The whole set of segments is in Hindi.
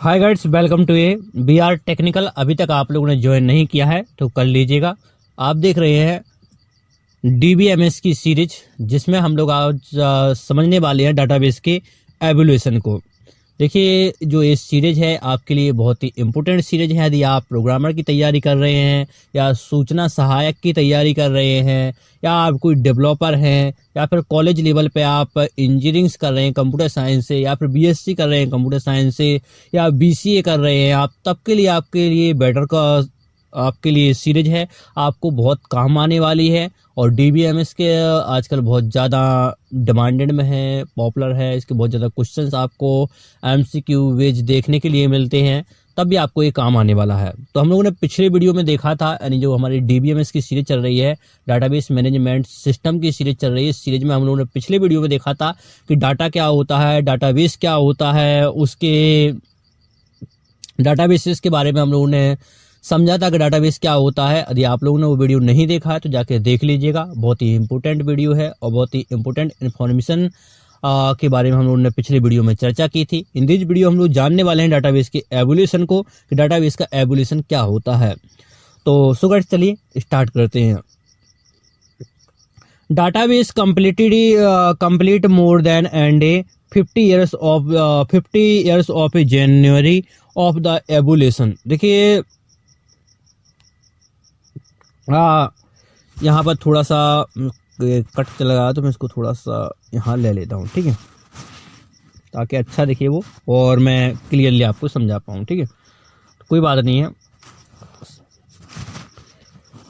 Hi guides, welcome to A B R technical. अभी तक आप लोगों ने ज्वाइन नहीं किया है तो कर लीजिएगा। आप देख रहे हैं डीबीएमएस की सीरीज, जिसमें हम लोग आज समझने वाले हैं डाटाबेस के एवोल्यूशन को। देखिए, जो ये सीरीज है आपके लिए बहुत ही इम्पोर्टेंट सीरीज है। यदि आप प्रोग्रामर की तैयारी कर रहे हैं या सूचना सहायक की तैयारी कर रहे हैं या आप कोई डेवलपर हैं या फिर कॉलेज लेवल पे आप इंजीनियरिंग कर रहे हैं कंप्यूटर साइंस से या फिर बीएससी कर रहे हैं कंप्यूटर साइंस से या बीसीए कर रहे हैं, आप तब के लिए आपके लिए बेटर का आपके लिए सीरीज है, आपको बहुत काम आने वाली है। और डीबीएमएस के आजकल बहुत ज़्यादा डिमांडेड में है, पॉपुलर है। इसके बहुत ज़्यादा क्वेश्चंस आपको एमसीक्यू वेज देखने के लिए मिलते हैं, तब भी आपको ये काम आने वाला है। तो हम लोगों ने पिछले वीडियो में देखा था, यानी जो हमारी डीबीएमएस की सीरीज चल रही है, डाटाबेस मैनेजमेंट सिस्टम की सीरीज चल रही है। इस सीरीज में हम लोगों ने पिछले वीडियो में देखा था कि डाटा क्या होता है, डाटाबेस क्या होता है, उसके डाटाबेसेस के बारे में हम लोगों ने समझा था कि डाटाबेस क्या होता है। यदि आप लोगों ने वो वीडियो नहीं देखा है तो जाके देख लीजिएगा। बहुत ही इंपॉर्टेंट वीडियो है और बहुत ही इंपॉर्टेंट इन्फॉर्मेशन के बारे में हम लोगों ने पिछले वीडियो में चर्चा की थी। इन दिस वीडियो हम लोग जानने वाले हैं डाटाबेस के एवोल्यूशन को, कि डाटाबेस का एवोल्यूशन क्या होता है। तो सो गाइस, चलिए स्टार्ट करते हैं। Database complete more than and 50 years of a January of the evolution। देखिए, यहाँ पर थोड़ा सा कट चला गया तो मैं इसको थोड़ा सा यहाँ ले लेता हूँ, ठीक है, ताकि अच्छा दिखे वो और मैं क्लियरली आपको समझा पाऊँ, ठीक है। तो कोई बात नहीं है।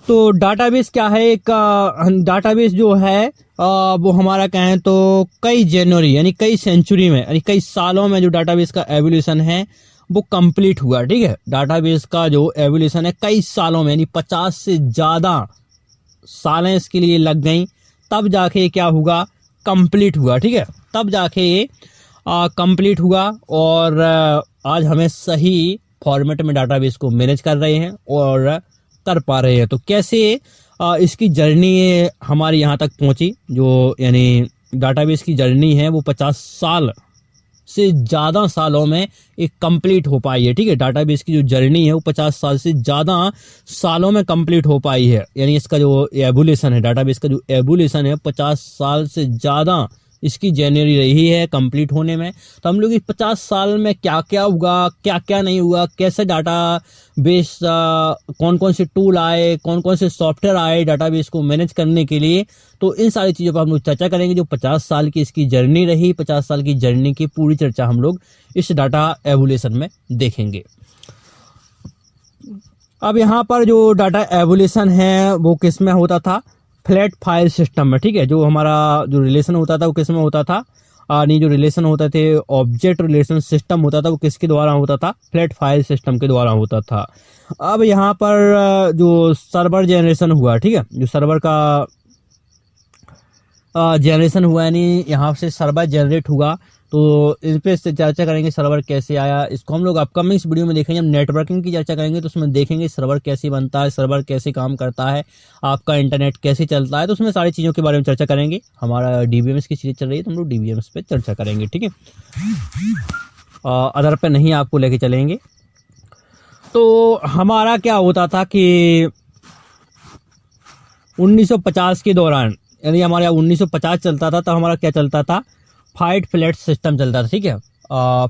तो डाटाबेस क्या है? एक डाटाबेस जो है वो हमारा कहें तो कई जनवरी यानी कई सेंचुरी में यानी कई सालों में जो डाटाबेस का एवोल्यूशन है वो कंप्लीट हुआ, ठीक है। डाटाबेस का जो एवोल्यूशन है कई सालों में यानी 50 से ज़्यादा सालें इसके लिए लग गई, तब जाके क्या हुआ, कंप्लीट हुआ, ठीक है। तब जाके ये कंप्लीट हुआ और आज हमें सही फॉर्मेट में डाटाबेस को मैनेज कर रहे हैं और कर पा रहे हैं। तो कैसे इसकी जर्नी हमारी यहाँ तक पहुँची, जो यानी डाटाबेस की जर्नी है वो 50 साल से ज़्यादा सालों में एक कंप्लीट हो पाई है, ठीक है। डाटाबेस की जो जर्नी है वो 50 साल से ज़्यादा सालों में कंप्लीट हो पाई है। यानी इसका जो एवोल्यूशन है, डाटाबेस का जो एवोल्यूशन है 50 साल से ज़्यादा इसकी जर्नी रही है कंप्लीट होने में। तो हम लोग इस 50 साल में क्या क्या हुआ, क्या क्या नहीं हुआ, कैसे डाटा बेस, कौन कौन से टूल आए, कौन कौन से सॉफ्टवेयर आए डाटाबेस को मैनेज करने के लिए, तो इन सारी चीज़ों पर हम लोग चर्चा करेंगे। जो 50 साल की इसकी जर्नी रही, 50 साल की जर्नी की पूरी चर्चा हम लोग इस डाटा एवोल्यूशन में देखेंगे। अब यहाँ पर जो डाटा एवोल्यूशन है वो किस में होता था? फ्लैट फाइल सिस्टम में, ठीक है। जो हमारा जो रिलेशन होता था वो किस में होता था? नहीं, जो रिलेशन होते थे, ऑब्जेक्ट रिलेशन सिस्टम होता था, वो किसके द्वारा होता था? फ्लैट फाइल सिस्टम के द्वारा होता था। अब यहाँ पर जो सर्वर जनरेशन हुआ, ठीक है, जो सर्वर का जनरेशन हुआ यानी यहाँ से सर्वर जनरेट हुआ, तो इस पे चर्चा करेंगे सर्वर कैसे आया। इसको हम लोग अपकमिंग इस वीडियो में देखेंगे। हम नेटवर्किंग की चर्चा करेंगे तो उसमें देखेंगे सर्वर कैसे बनता है, सर्वर कैसे काम करता है, आपका इंटरनेट कैसे चलता है, तो उसमें सारी चीज़ों के बारे में चर्चा करेंगे। हमारा डीबीएमएस की सीरीज चल रही है तो हम लोग डीबीएमएस पे चर्चा करेंगे, ठीक है। अदर पे नहीं आपको लेके चलेंगे। तो हमारा क्या होता था कि 1950 के दौरान, यानी हमारे यहाँ 1950 चलता था, तो हमारा क्या चलता था? फाइट फ्लैट सिस्टम चलता था, ठीक है।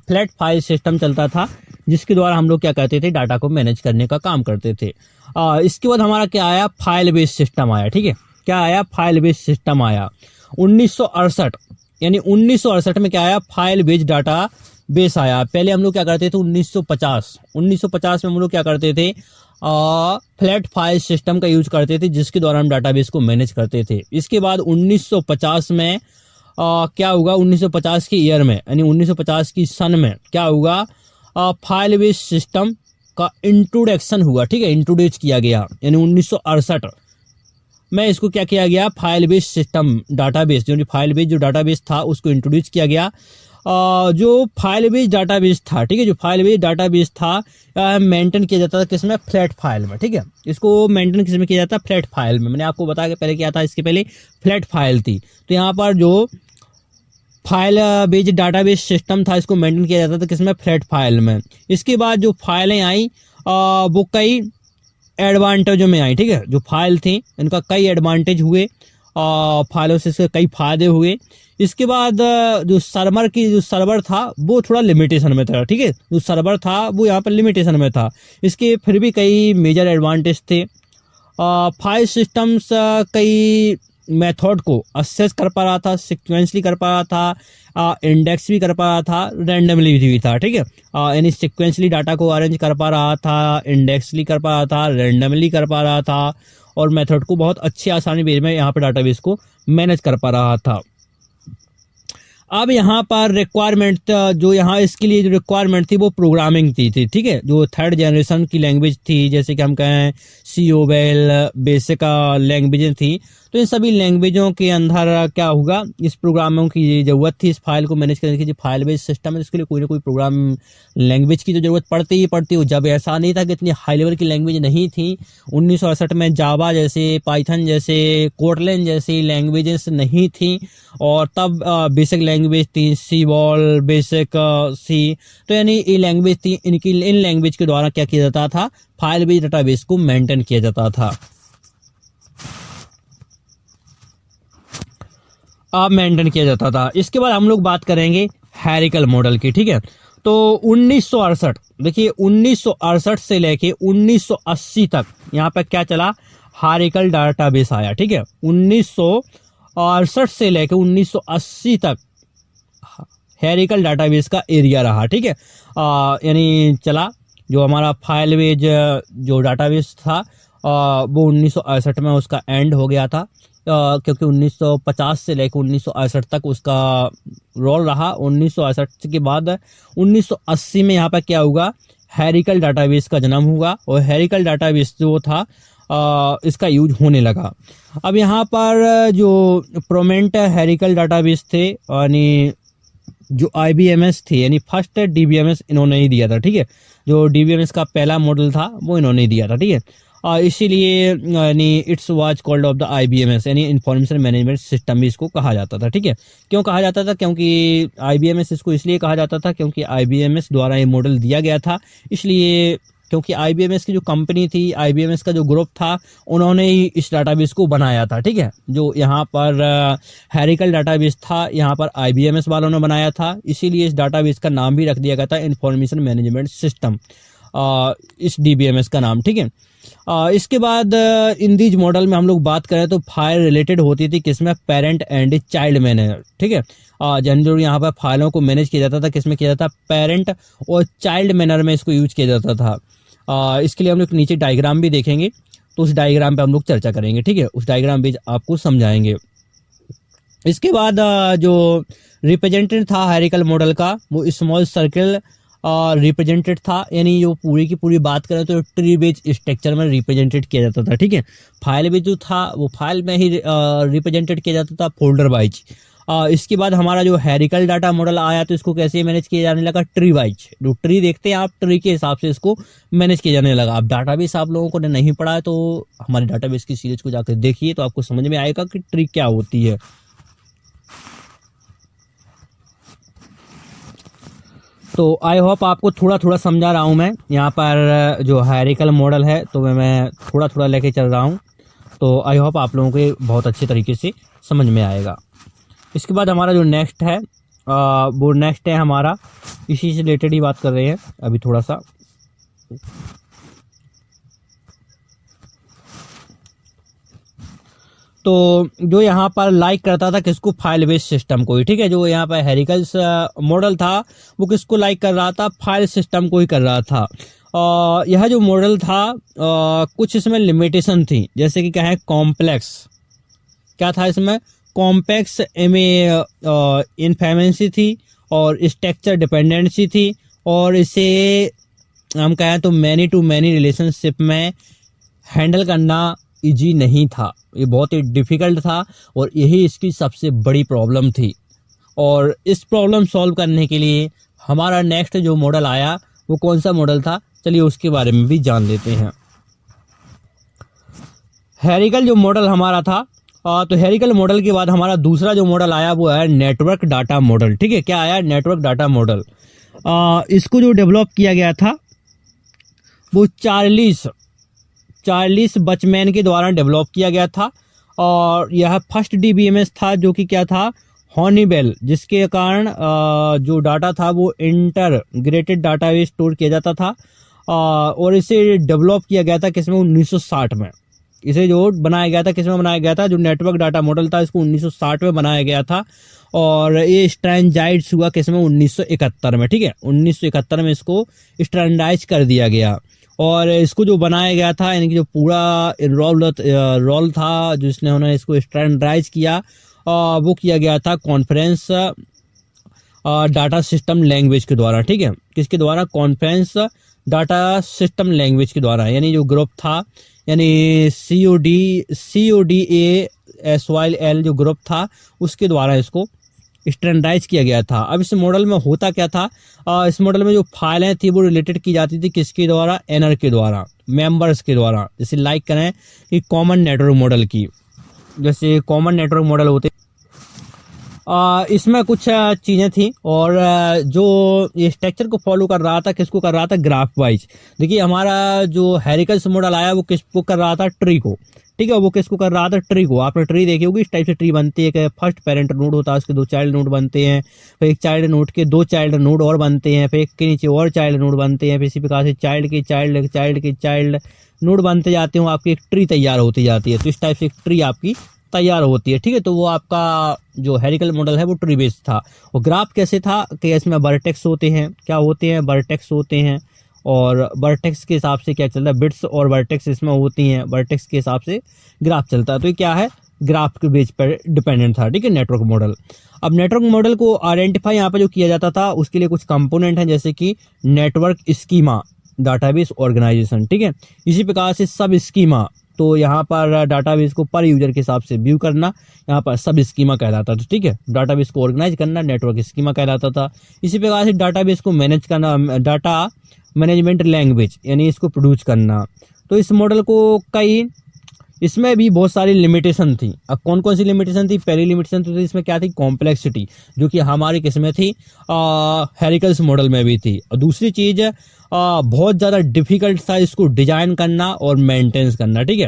फ्लैट फाइल सिस्टम चलता था, जिसके द्वारा हम लोग क्या करते थे? डाटा को मैनेज करने का काम करते थे। इसके बाद हमारा क्या आया? फाइल बेस्ड सिस्टम आया, ठीक है। क्या आया? फाइल बेस्ड सिस्टम आया 1968, यानी 1968 में क्या आया? फाइल बेस्ड डाटा बेस आया। पहले हम लोग क्या करते थे? 1950 में हम लोग क्या करते थे? फ्लैट फाइल सिस्टम का यूज करते थे, जिसके द्वारा हम डाटाबेस को मैनेज करते थे। इसके बाद 1950 में क्या होगा? 1950 के ईयर में यानी 1950 की सन में क्या होगा? फाइल बेस सिस्टम का इंट्रोडक्शन हुआ, ठीक है, इंट्रोड्यूस किया गया। यानी 1968 में इसको क्या किया गया? फाइल बेस सिस्टम डाटाबेस, जो फाइल बेस जो डाटाबेस था उसको इंट्रोड्यूस किया गया। जो फाइल बेस डाटाबेस था, ठीक है, जो फाइल बेस डाटाबेस था मेंटेन किया जाता था किसमें? फ्लैट फाइल में, ठीक है। इसको मेंटेन किसमें किया जाता है? फ्लैट फाइल में। मैंने आपको बताया कि पहले क्या था, इसके पहले फ्लैट फाइल थी। तो यहाँ पर जो फाइल बेस्ड डाटाबेस सिस्टम था, इसको मेंटेन किया जाता था किसमें, फ्लैट फाइल में। इसके बाद जो फाइलें आई वो कई एडवांटेजों में आई, ठीक है। जो फाइल थी इनका कई एडवांटेज हुए, फाइलों से इसके कई फायदे हुए। इसके बाद जो सर्वर था वो थोड़ा लिमिटेशन में था, ठीक है। जो सर्वर था वो यहाँ पर लिमिटेशन में था, इसके फिर भी कई मेजर एडवांटेज थे। फाइल सिस्टम्स कई मेथड को असेस कर पा रहा था, सिक्वेंसली कर पा रहा था, इंडेक्स भी कर पा रहा था, रैंडमली भी था, ठीक है। यानी सिक्वेंसली डाटा को अरेंज कर पा रहा था, इंडेक्सली कर पा रहा था, रैंडमली कर पा रहा था, और मेथड को बहुत अच्छी आसानी वे में यहाँ पर डाटाबेस को मैनेज कर पा रहा था। अब यहाँ पर रिक्वायरमेंट जो यहाँ इसके लिए जो रिक्वायरमेंट थी वो प्रोग्रामिंग थी, ठीक है। जो थर्ड जनरेशन की लैंग्वेज थी, जैसे कि हम कहें COBOL बेसिक लैंग्वेजें थी, तो इन सभी लैंग्वेजों के अंदर क्या होगा, इस प्रोग्रामों की जरूरत थी। इस फाइल को मैनेज करने की जो फाइल बेस्ड सिस्टम है, इसके लिए कोई ना कोई प्रोग्राम लैंग्वेज की तो जरूरत पड़ती ही पड़ती हो। जब ऐसा नहीं था कि इतनी हाई लेवल की लैंग्वेज नहीं थी, 1968 में जावा जैसे, पाइथन जैसे, कोटलिन जैसी लैंग्वेजेस नहीं थी, और तब बेसिक लैंग्वेज थी COBOL बेसिक सी। तो यानी ये लैंग्वेज थी, इन लैंग्वेज के द्वारा क्या किया जाता था, फाइल बेस्ड डाटाबेस को मेंटेन किया जाता था। मेंटेन किया जाता था। इसके बाद हम लोग बात करेंगे हैरिकल मॉडल की, ठीक है। तो 1968, देखिए 1968 से लेके 1980 तक यहाँ पे क्या चला, हैरिकल डाटाबेस आया, ठीक है। 1968 से लेके 1980 तक हैरिकल डाटाबेस का एरिया रहा, ठीक है। यानी चला जो हमारा फाइल बेस्ड जो डाटाबेस था वो 1968 में उसका एंड हो गया था, क्योंकि 1950 से लेकर 1968 तक उसका रोल रहा। 1968 के बाद 1980 में यहाँ पर क्या हुआ, हैरिकल डाटाबेस का जन्म हुआ, और हैरिकल डाटाबेस जो था इसका यूज होने लगा। अब यहाँ पर जो प्रोमिनेंट हैरिकल डाटाबेस थे, यानी जो IBMS थे, यानी फर्स्ट DBMS इन्होंने ही दिया था, ठीक है। जो DBMS का पहला मॉडल था वो इन्होंने ही दिया था, ठीक है। इसीलिए यानी it's was called off the IBMS, यानी इंफॉर्मेशन मैनेजमेंट सिस्टम भी इसको कहा जाता था, ठीक है। क्यों कहा जाता था, क्योंकि IBMS इसको इसलिए कहा जाता था क्योंकि IBMS द्वारा ये मॉडल दिया गया था, इसलिए क्योंकि IBMS की जो कंपनी थी, IBMS का जो ग्रुप था, उन्होंने ही इस डाटाबेस को बनाया था, ठीक है। जो यहाँ पर हैरिकल डाटाबेस था, यहाँ पर IBMS वालों ने बनाया था, इसीलिए इस डाटाबेस का नाम भी रख दिया गया था इंफॉर्मेशन मैनेजमेंट सिस्टम, इस DBMS का नाम, ठीक है। इसके बाद इन दीज मॉडल में हम लोग बात करें तो फाइल रिलेटेड होती थी किसमें, पेरेंट एंड चाइल्ड मैनेजर, ठीक है। जनरली यहाँ पर फाइलों को मैनेज किया जाता था, किसमें किया जाता था, पेरेंट और चाइल्ड मैनर में इसको यूज किया जाता था। इसके लिए हम लोग नीचे डायग्राम भी देखेंगे, तो उस डायग्राम पे हम लोग चर्चा करेंगे, ठीक है। उस डायग्राम भी आपको समझाएंगे। इसके बाद जो रिप्रेजेंटेटिव था हैरिकल मॉडल का, वो स्मॉल सर्कल रिप्रेजेंटेड था, यानी जो पूरी की पूरी बात करें तो ट्री बेस्ड स्ट्रक्चर में रिप्रेजेंटेड किया जाता था, ठीक है। फाइल भी जो था वो फाइल में ही रिप्रेजेंटेड किया जाता था, फोल्डर वाइज। इसके बाद हमारा जो हैरिकल डाटा मॉडल आया तो इसको कैसे मैनेज किया जाने लगा, ट्री वाइज। जो ट्री देखते हैं आप, ट्री के हिसाब से इसको मैनेज किया जाने लगा। अब डाटाबेस आप लोगों को नहीं पढ़ा है तो हमारे डाटाबेस की सीरीज को जाकर देखिए, तो आपको समझ में आएगा कि ट्री क्या होती है। तो आई होप आपको थोड़ा थोड़ा समझा रहा हूँ मैं। यहाँ पर जो हैरिकल मॉडल है तो मैं थोड़ा थोड़ा लेके चल रहा हूँ, तो आई होप आप लोगों को बहुत अच्छे तरीके से समझ में आएगा। इसके बाद हमारा जो नेक्स्ट है वो नेक्स्ट है हमारा, इसी से रिलेटेड ही बात कर रहे हैं अभी थोड़ा सा। तो जो यहाँ पर लाइक करता था किसको, फाइल बेस्ड सिस्टम को ही, ठीक है। जो यहाँ पर हैरिकल मॉडल था वो किसको लाइक कर रहा था, फाइल सिस्टम को ही कर रहा था। यह जो मॉडल था कुछ इसमें लिमिटेशन थी, जैसे कि क्या है, कॉम्प्लेक्स, क्या था इसमें, कॉम्प्लेक्स इनफेमेंसी थी, और स्ट्रक्चर डिपेंडेंसी थी, और इसे हम कहें तो मैनी टू मैनी रिलेशनशिप में हैंडल करना इजी नहीं था, ये बहुत ही डिफिकल्ट था, और यही इसकी सबसे बड़ी प्रॉब्लम थी। और इस प्रॉब्लम सॉल्व करने के लिए हमारा नेक्स्ट जो मॉडल आया वो कौन सा मॉडल था, चलिए उसके बारे में भी जान लेते हैं। हैरिकल जो मॉडल हमारा था तो हेरिकल मॉडल के बाद हमारा दूसरा जो मॉडल आया वो है नेटवर्क डाटा मॉडल। ठीक है, क्या आया? Network data model. इसको जो डेवलप किया गया था वो चार्लिस बचमैन के द्वारा डेवलप किया गया था, और यह फर्स्ट डीबीएमएस था जो कि क्या था? हॉनीवेल, जिसके कारण जो डाटा था वो इंटरग्रेटेड डाटाबेस स्टोर किया जाता था। और इसे डेवलप किया गया था किसमें? 1960 में। इसे जो बनाया गया था किसमें बनाया गया था? जो नेटवर्क डाटा मॉडल था इसको 1960 में बनाया गया था, और ये स्टैंडर्डाइज हुआ किसमें? 1971 में। ठीक है, 1971 में इसको स्टैंडर्डाइज कर दिया गया, और इसको जो बनाया गया था, यानी कि जो पूरा रोल था जिसने उन्होंने इसको स्टैंडर्डाइज किया, वो किया गया था कॉन्फ्रेंस डाटा सिस्टम लैंग्वेज के द्वारा। ठीक है, किसके द्वारा? कॉन्फ्रेंस डाटा सिस्टम लैंग्वेज के द्वारा, यानी जो ग्रुप था, यानी CODASYL जो ग्रुप था उसके द्वारा इसको स्टैंडर्डाइज किया गया था। अब इस मॉडल में होता क्या था? इस मॉडल में जो फाइलें थी वो रिलेटेड की जाती थी किसके द्वारा? एनर के द्वारा, मेंबर्स के द्वारा। जैसे लाइक करें कि कॉमन नेटवर्क मॉडल की, जैसे कॉमन नेटवर्क मॉडल होते, इसमें कुछ चीज़ें थी, और जो ये स्ट्रक्चर को फॉलो कर रहा था, किसको कर रहा था? Graph wise. देखिए हमारा जो हेरिकल्स मॉडल आया वो किसको कर रहा था? ट्री को। ठीक है, वो किसको कर रहा था? ट्री को। आपने ट्री देखी होगी, इस टाइप से ट्री बनती है कि फर्स्ट पेरेंट नोड होता है, उसके 2 चाइल्ड नोड बनते हैं, फिर एक चाइल्ड नोड के 2 चाइल्ड नोड और बनते हैं, फिर एक के नीचे और चाइल्ड नोड बनते हैं, फिर इसी प्रकार से चाइल्ड के चाइल्ड नोड बनते जाते हैं, आपकी एक ट्री तैयार होती जाती है। तो इस टाइप से एक ट्री आपकी तैयार होती है। ठीक है, तो वो आपका जो हेरिकल मॉडल है वो ट्री बेस्ड था। और ग्राफ कैसे था कि इसमें वर्टेक्स होते हैं, क्या होते हैं? वर्टेक्स होते हैं, और वर्टेक्स के हिसाब से क्या चलता है? बिट्स और वर्टेक्स इसमें होती हैं, वर्टेक्स के हिसाब से ग्राफ चलता है। तो ये क्या है? ग्राफ के बेस पर डिपेंडेंट था। ठीक है, नेटवर्क मॉडल। अब नेटवर्क मॉडल को आइडेंटिफाई यहाँ पे जो किया जाता था उसके लिए कुछ कंपोनेंट हैं, जैसे कि नेटवर्क स्कीमा, डाटाबेस ऑर्गेनाइजेशन। ठीक है, इसी प्रकार से सब स्कीमा, तो यहाँ पर डाटाबेस को पर यूजर के हिसाब से व्यू करना, यहाँ पर सब स्कीमा कहलाता था। ठीक है, डाटाबेस को ऑर्गेनाइज करना नेटवर्क स्कीमा कहलाता था। इसी प्रकार से डाटाबेस को मैनेज करना, डाटा मैनेजमेंट लैंग्वेज, यानी इसको प्रोड्यूस करना। तो इस मॉडल को इसमें भी बहुत सारी लिमिटेशन थी। अब कौन कौन सी लिमिटेशन थी? पहली लिमिटेशन तो इसमें क्या थी? कॉम्प्लेक्सिटी, जो कि हमारी किसमें थी? हेरिकल्स मॉडल में भी थी। और दूसरी चीज बहुत ज़्यादा डिफिकल्ट था इसको डिजाइन करना और मेंटेनेंस करना। ठीक है,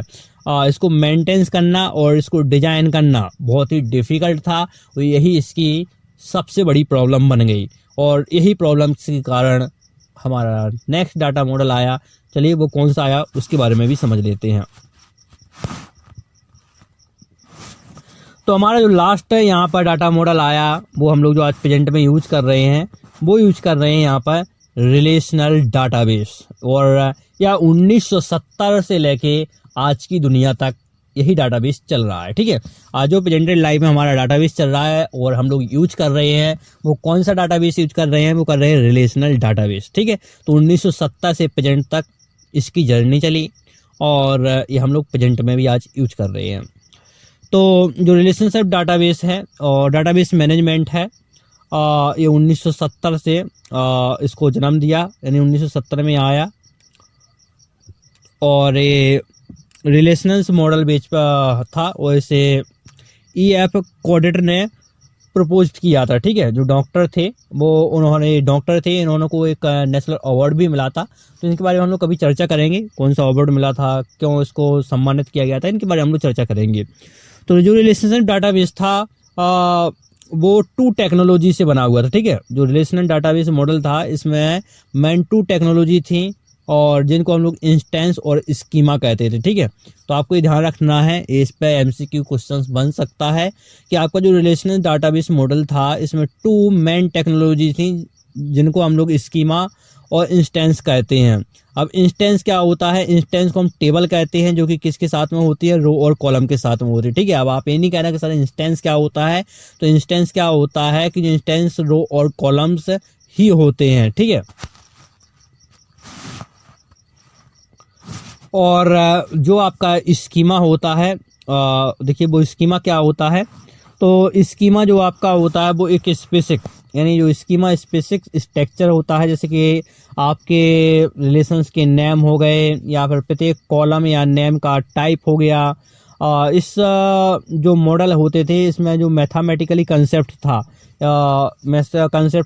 इसको मेंटेनेंस करना और इसको डिजाइन करना बहुत ही डिफिकल्ट था, तो यही इसकी सबसे बड़ी प्रॉब्लम बन गई, और यही प्रॉब्लम के कारण हमारा नेक्स्ट डाटा मॉडल आया। चलिए वो कौन सा आया उसके बारे में भी समझ लेते हैं। तो हमारा जो लास्ट यहाँ पर डाटा मॉडल आया वो हम लोग जो आज प्रेजेंट में यूज कर रहे हैं, वो यूज कर रहे हैं यहाँ पर रिलेशनल डाटाबेस। और यह 1970 से लेके आज की दुनिया तक यही डाटाबेस चल रहा है। ठीक है, आज जो प्रेजेंटेड लाइफ में हमारा डाटाबेस चल रहा है और हम लोग यूज कर रहे हैं, वो कौन सा डाटाबेस यूज कर रहे हैं? वो कर रहे हैं रिलेशनल डाटाबेस। ठीक है, तो 1970 से प्रेजेंट तक इसकी जर्नी चली, और ये हम लोग प्रेजेंट में भी आज यूज कर रहे हैं। तो जो रिलेशनशिप डाटाबेस है और डाटाबेस मैनेजमेंट है, ये 1970 से इसको जन्म दिया, यानी 1970 में आया, और ये रिलेशनल मॉडल बेच था, और इसे EF कोडेटर ने प्रपोज किया था। ठीक है, जो डॉक्टर थे इन्होंने को एक नेशनल अवार्ड भी मिला था। तो इनके बारे में हम लोग कभी चर्चा करेंगे, कौन सा अवार्ड मिला था, क्यों इसको सम्मानित किया गया था, इनके बारे में हम लोग चर्चा करेंगे। तो जो रिलेशनशिप डाटाबेस था वो 2 टेक्नोलॉजी से बना हुआ था। ठीक है, जो रिलेशनल डाटाबेस मॉडल था इसमें मेन 2 टेक्नोलॉजी थी, और जिनको हम लोग इंस्टेंस और स्कीमा कहते थे। ठीक है, तो आपको ये ध्यान रखना है, इस पे MCQ क्वेश्चंस बन सकता है कि आपका जो रिलेशनल डाटाबेस मॉडल था इसमें 2 मेन टेक्नोलॉजी थी, जिनको हम लोग स्कीमा और इंस्टेंस कहते हैं। अब इंस्टेंस क्या होता है? इंस्टेंस को हम टेबल कहते हैं, जो कि किसके साथ में होती है? रो और कॉलम के साथ में होती है। ठीक है, अब आप ये नहीं कहना कि सर इंस्टेंस क्या होता है, तो इंस्टेंस क्या होता है कि जो इंस्टेंस रो और कॉलम्स ही होते हैं। ठीक है, और जो आपका स्कीमा होता है, देखिए वो स्कीमा क्या होता है? तो स्कीमा जो आपका होता है वो एक स्पेसिफिक, यानी जो स्कीमा स्पेसिफिक स्ट्रक्चर होता है, जैसे कि आपके रिलेशंस के नेम हो गए, या फिर प्रत्येक कॉलम या नेम का टाइप हो गया, इस जो मॉडल होते थे इसमें जो मैथमेटिकली कंसेप्ट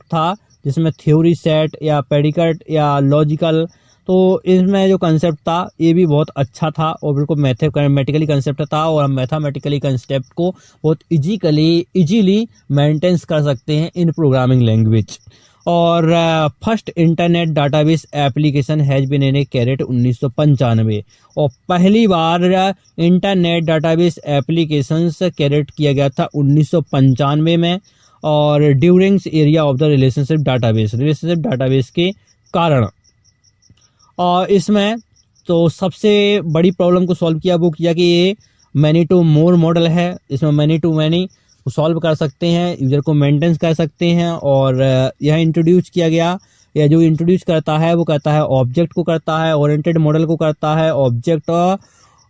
था जिसमें थ्योरी सेट या प्रेडिकेट या लॉजिकल, तो इसमें जो कंसेप्ट था ये भी बहुत अच्छा था और बिल्कुल मैथमेटिकली कंसेप्ट था और हम मैथमेटिकली कंसेप्ट को बहुत इजीली मेंटेन कर सकते हैं इन प्रोग्रामिंग लैंग्वेज। और first internet database application has been in create 1995 और पहली बार इंटरनेट डाटाबेस एप्लीकेशंस कैरेट किया गया था 1995 में और during area of the relationship database के कारण। और इसमें तो सबसे बड़ी प्रॉब्लम को सॉल्व किया वो किया कि ये मैनी टू मोर मॉडल है, इसमें मैनी टू मैनी सॉल्व कर सकते हैं, यूजर को मेंटेन कर सकते हैं। और यह इंट्रोड्यूस किया गया, या जो इंट्रोड्यूस करता है वो करता है ऑब्जेक्ट को करता है, ओरिएंटेड मॉडल को करता है, ऑब्जेक्ट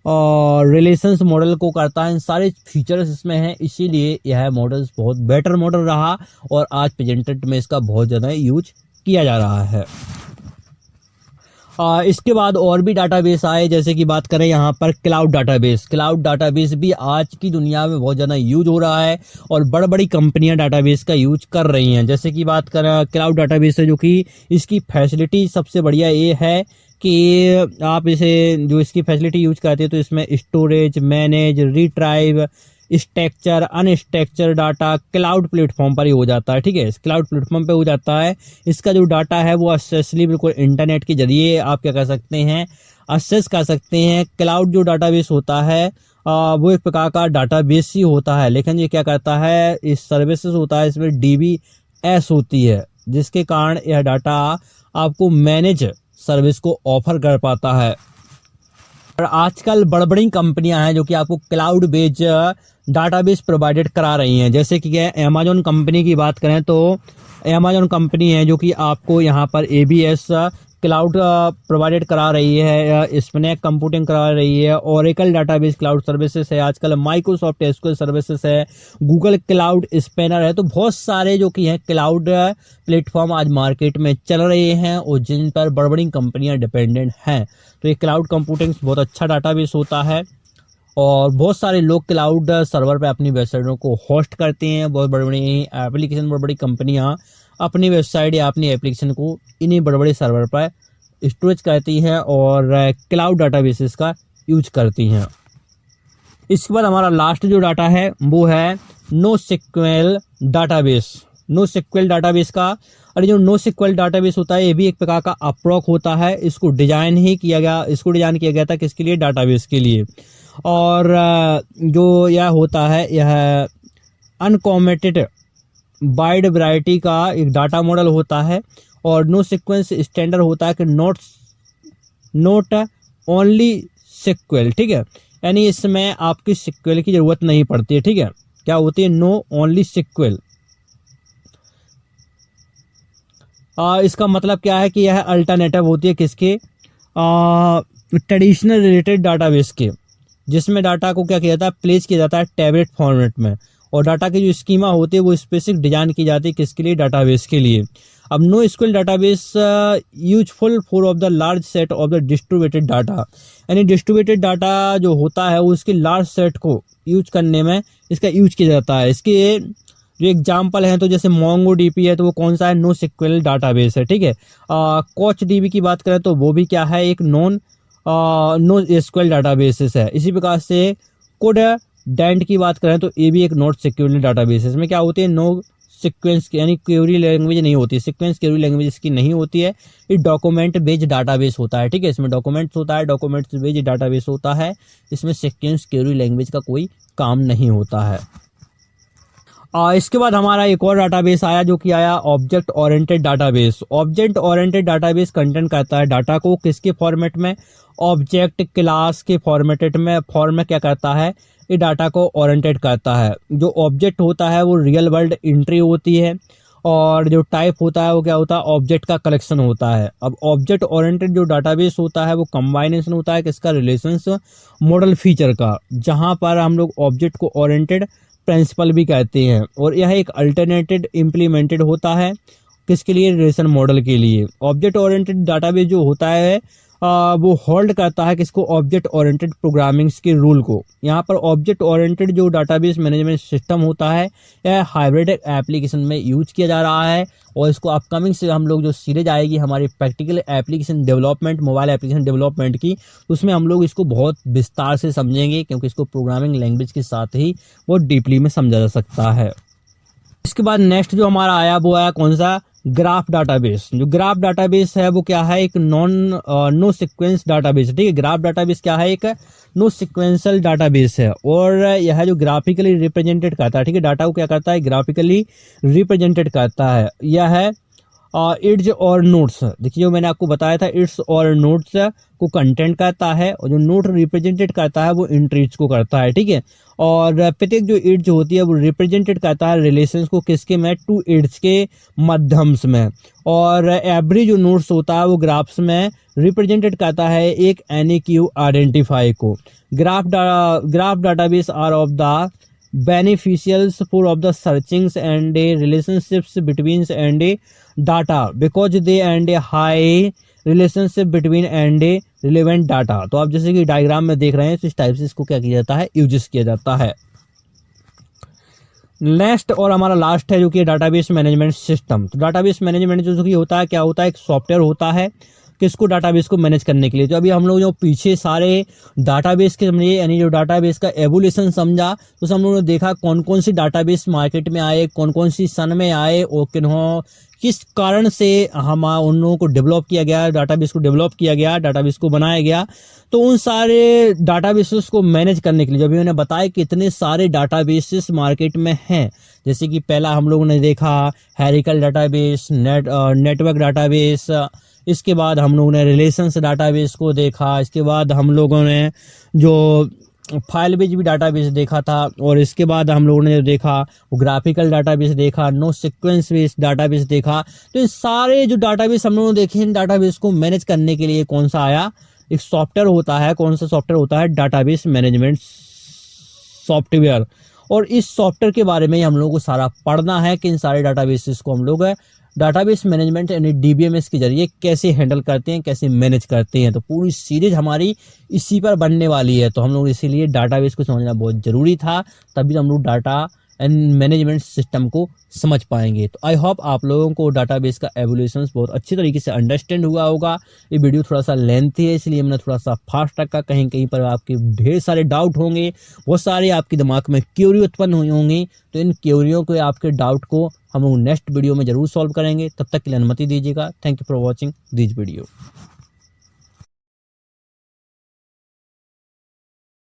और रिलेशंस मॉडल को करता है। इन सारे फीचर्स इसमें हैं, इसीलिए यह मॉडल्स बहुत बेटर मॉडल रहा और आज प्रेजेंटेड में इसका बहुत ज़्यादा यूज किया जा रहा है। इसके बाद और भी डाटाबेस आए, जैसे कि बात करें यहाँ पर क्लाउड डाटाबेस भी आज की दुनिया में बहुत ज़्यादा यूज हो रहा है और बड़ी बड़ी कंपनियां डाटाबेस का यूज कर रही हैं। जैसे कि बात करें क्लाउड डाटाबेस है, जो कि इसकी फैसिलिटी सबसे बढ़िया ये है कि आप इसे जो इसकी फैसिलिटी यूज करते हैं तो इसमें storage, manage, retrieve, structure, unstructured data cloud platform पर ही हो जाता है। ठीक है, क्लाउड प्लेटफॉर्म पे हो जाता है। इसका जो डाटा है वो एक्सेसली बिल्कुल इंटरनेट के जरिए आप क्या कर सकते हैं, एक्सेस कर सकते हैं। क्लाउड जो डाटाबेस होता है वो एक प्रकार का डाटाबेस ही होता है, लेकिन ये क्या करता है, इस सर्विसेज होता है इसमें DBS होती है, जिसके कारण यह डाटा आपको मैनेज सर्विस को ऑफर कर पाता है। और आजकल बड़ी बड़ी कंपनियां हैं जो कि आपको क्लाउड बेस्ड डाटाबेस प्रोवाइडेड करा रही हैं। जैसे कि अमेजोन कंपनी की बात करें तो अमेजोन कंपनी है जो कि आपको यहाँ पर ABS क्लाउड प्रोवाइडेड करा रही है, स्नैक कंप्यूटिंग करा रही है, ओरेकल डाटाबेस क्लाउड सर्विसेज है, आजकल माइक्रोसॉफ्ट एसक्यूएल सर्विसेज है, गूगल क्लाउड स्पैनर है। तो बहुत सारे जो कि हैं क्लाउड प्लेटफॉर्म आज मार्केट में चल रहे हैं और जिन पर बड़ी बड़ी कंपनियां डिपेंडेंट हैं। तो ये क्लाउड कंप्यूटिंग बहुत अच्छा डाटाबेस होता है और बहुत सारे लोग क्लाउड सर्वर पे अपनी वेबसाइटों को होस्ट करते हैं। बहुत बड़ी बड़ी एप्लीकेशन, बड़ी बड़ी कंपनियां अपनी वेबसाइट या अपनी एप्लीकेशन को इन्हीं बड़े बड़े सर्वर पर स्टोरेज करती हैं और क्लाउड डाटाबेसेस का यूज करती हैं। इसके बाद हमारा लास्ट जो डाटा है वो है NoSQL डाटाबेस का। और जो NoSQL डाटाबेस होता है ये भी एक प्रकार का अप्रोक होता है। इसको डिजाइन किया गया था किसके लिए, डाटाबेस के लिए। और जो यह होता है यह अनकॉमेटेड वाइड वैरायटी का एक डाटा मॉडल होता है और नो सीक्वेंस स्टैंडर्ड होता है कि नोट ओनली सिक्वल। ठीक है, यानी इसमें आपकी सिक्वल की जरूरत नहीं पड़ती है। ठीक है, क्या होती है, नो ओनली सिक्वल। इसका मतलब क्या है कि यह अल्टरनेटिव होती है किसके, ट्रेडिशनल रिलेटेड डाटाबेस के, जिसमें डाटा को क्या किया जाता है, प्लेस किया जाता है टैबलेट फॉर्मेट में और डाटा की जो स्कीमा होती है वो स्पेसिफिक डिजाइन की जाती है किसके लिए, डाटाबेस के लिए। अब NoSQL database useful for of the large set of the distributed data, यानी डिस्ट्रीब्यूटेड डाटा जो होता है वो उसके लार्ज सेट को यूज करने में इसका यूज किया जाता है। इसके जो एग्जाम्पल हैं तो जैसे MongoDB है तो वो कौन सा है, NoSQL डाटाबेस है। ठीक है, CouchDB की बात करें तो वो भी क्या है, एक NoSQL डाटाबेस है। इसी प्रकार से CodeDent की बात करें तो ये भी एक NoSQL डाटाबेस है। इसमें क्या होती है, नो सीक्वेंस यानी क्वेरी लैंग्वेज नहीं होती, सीक्वेंस क्वेरी लैंग्वेज इसकी नहीं होती है। ये डॉक्यूमेंट बेस्ड डाटाबेस होता है। ठीक है, इसमें डॉक्यूमेंट्स होता है, डॉक्यूमेंट्स बेस्ड डाटाबेस होता है, इसमें सीक्वेंस क्वेरी लैंग्वेज का कोई काम नहीं होता है। इसके बाद हमारा एक और डाटाबेस आया जो कि आया object oriented database. Object oriented database content करता है डाटा को किसके फॉर्मेट में, ऑब्जेक्ट क्लास के फॉर्मेटेड में क्या करता है, ये डाटा को ओरिएंटेड करता है। जो ऑब्जेक्ट होता है वो रियल वर्ल्ड एंट्री होती है और जो टाइप होता है वो क्या होता है, ऑब्जेक्ट का कलेक्शन होता है। अब ऑब्जेक्ट ओरिएंटेड जो डाटाबेस होता है वो कंबाइनेशन होता है किसका, रिलेशंस मॉडल फीचर का, जहां पर हम लोग ऑब्जेक्ट को ओरिएंटेड प्रिंसिपल भी कहते हैं और यह एक अल्टरनेटेड इम्प्लीमेंटेड होता है किसके लिए, रिलेशन मॉडल के लिए। ऑब्जेक्ट ओरिएंटेड डाटाबेस जो होता है वो होल्ड करता है किसको, ऑब्जेक्ट ओरिएंटेड प्रोग्रामिंग के रूल को। यहाँ पर ऑब्जेक्ट ओरिएंटेड जो डाटाबेस मैनेजमेंट सिस्टम होता है यह हाइब्रिड एप्लीकेशन में यूज किया जा रहा है, और इसको अपकमिंग से हम लोग जो सीरीज आएगी हमारी practical application development, mobile application development की, उसमें हम लोग इसको बहुत विस्तार से समझेंगे, क्योंकि इसको प्रोग्रामिंग लैंग्वेज के साथ ही बहुत डीपली में समझा जा सकता है। इसके बाद नेक्स्ट जो हमारा आया वो आया कौन सा, ग्राफ डाटाबेस। जो ग्राफ डाटाबेस है वो क्या है, एक नो सीक्वेंस डाटाबेस, ठीक है। ग्राफ डाटाबेस क्या है, एक नो सीक्वेंशियल डाटाबेस है, और यह जो ग्राफिकली रिप्रेजेंटेड करता है, ठीक है। डाटा को क्या करता है, ग्राफिकली रिप्रेजेंटेड करता है। यह है इड्स और नोट्स, देखिए जो मैंने आपको बताया था, इड्स और नोट्स को कंटेंट करता है, और जो नोट रिप्रेजेंटेड करता है वो एंट्रीज को करता है, ठीक है। और प्रत्येक जो इड जो होती है वो रिप्रेजेंटेड करता है रिलेशंस को किसके में, टू इड्स के माध्यम्स में, और एवरी जो नोट्स होता है वो ग्राफ्स में रिप्रेजेंटेड करता है एक एनईक्यू आइडेंटिफाई को। Graph database are of the beneficials for of the searchings and relationships between and data because they and high relationship between and relevant data। तो आप जैसे कि डायग्राम में देख रहे हैं, तो इस टाइप से इसको क्या किया जाता है, यूज किया जाता है। नेक्स्ट और हमारा लास्ट है जो कि डाटाबेस मैनेजमेंट सिस्टम। तो डाटाबेस मैनेजमेंट जो कि होता है, क्या होता है, एक सॉफ्टवेयर होता है किसको, डाटाबेस को मैनेज करने के लिए। तो अभी हम लोग जो पीछे सारे डाटाबेस के समझे, यानी जो डाटाबेस का एवोल्यूशन समझा, तो हम लोगों ने देखा कौन कौन सी डाटाबेस मार्केट में आए, कौन कौन सी सन में आए, और किस कारण से हम उन लोगों को डेवलप किया गया, डाटाबेस को डेवलप किया गया, डाटाबेस को बनाया गया। तो उन सारे डाटाबेसेस को मैनेज करने के लिए, जब मैंने बताया कि इतने सारे डाटाबेसेस मार्केट में हैं, जैसे कि पहला हम लोगों ने देखा हैरिकल डाटाबेस, नेटवर्क डाटाबेस, इसके बाद हम लोगों ने रिलेशंस डाटाबेस को देखा, इसके बाद हम लोगों ने जो फाइल बेस भी डाटाबेस देखा था, और इसके बाद हम लोगों ने जो देखा वो ग्राफिकल डाटाबेस देखा, नो सीक्वेंस बेस्ड डाटाबेस देखा। तो इन सारे जो डाटाबेस हम लोगों ने देखे, इन डाटाबेस को मैनेज करने के लिए कौन सा आया, एक सॉफ्टवेयर होता है। कौन सा सॉफ्टवेयर होता है, डाटाबेस मैनेजमेंट सॉफ्टवेयर। और इस सॉफ्टवेयर के बारे में हम लोगों को सारा पढ़ना है कि इन सारे डाटाबेसेस को हम लोग डाटाबेस मैनेजमेंट यानी डीबीएमएस के जरिए कैसे हैंडल करते हैं, कैसे मैनेज करते हैं। तो पूरी सीरीज हमारी इसी पर बनने वाली है, तो हम लोग इसीलिए डाटाबेस को समझना बहुत जरूरी था, तभी हम लोग डाटा एंड मैनेजमेंट सिस्टम को समझ पाएंगे। तो आई होप आप लोगों को डाटाबेस का एवोल्यूशन बहुत अच्छी तरीके से अंडरस्टैंड हुआ होगा। ये वीडियो थोड़ा सा लेंथी है, इसलिए मैंने थोड़ा सा फास्ट रखा, कहीं कहीं पर आपके ढेर सारे डाउट होंगे, बहुत सारे आपके दिमाग में क्यूरी उत्पन्न हुई होंगी। तो इन क्यूरियों को, आपके डाउट को हम लोग नेक्स्ट वीडियो में जरूर सॉल्व करेंगे। तब तक के लिए अनुमति दीजिएगा। Thank you for watching this video.